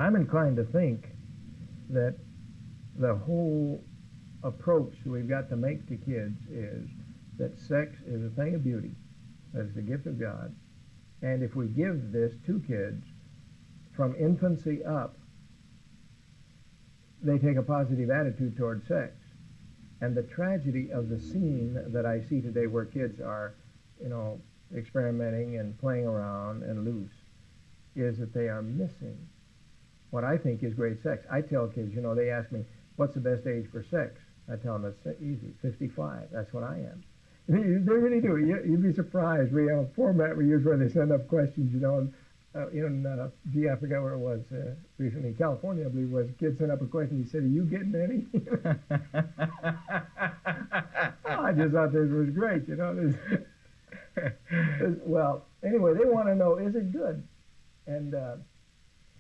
I'm inclined to think that the whole approach we've got to make to kids is that sex is a thing of beauty, that it's the gift of God, and if we give this to kids from infancy up, they take a positive attitude toward sex. And the tragedy of the scene that I see today where kids are, experimenting and playing around and loose, is that they are missing what I think is great sex. I tell kids, they ask me, what's the best age for sex? I tell them it's easy, 55. That's what I am. They really do. You'd be surprised. We have a format we use where they send up questions, I forgot where it was. Recently in California, I believe it was. A kid sent up a question. He said, are you getting any? I just thought this was great, Well, anyway, they want to know, is it good? And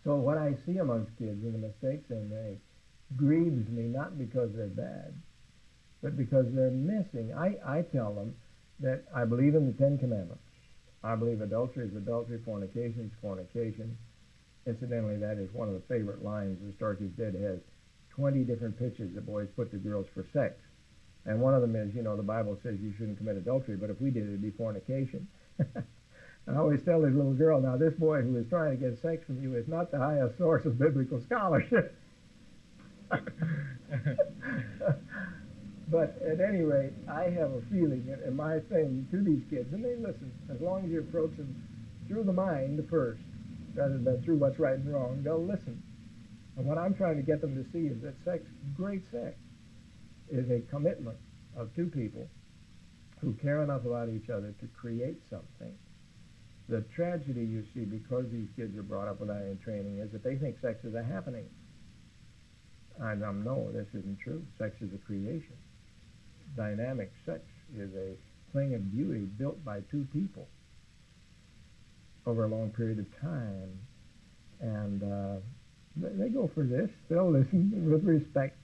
so what I see amongst kids and the mistakes they make grieves me, not because they're bad, but because they're missing. I tell them that I believe in the Ten Commandments. I believe adultery is adultery, fornication is fornication. Incidentally, that is one of the favorite lines that Starkey's Dead has. 20 different pitches that boys put to girls for sex. And one of them is, the Bible says you shouldn't commit adultery, but if we did, it'd be fornication. I always tell this little girl, now this boy who is trying to get sex from you is not the highest source of biblical scholarship. But at any rate, I have a feeling, and my thing to these kids, and they listen, as long as you approach them through the mind first, rather than through what's right and wrong, they'll listen. And what I'm trying to get them to see is that sex, great sex, is a commitment of two people who care enough about each other to create something. The tragedy, you see, because these kids are brought up without any training, is that they think sex is a happening. And no, this isn't true. Sex is a creation. Dynamic sex is a thing of beauty built by two people over a long period of time. And they go for this. They'll listen with respect.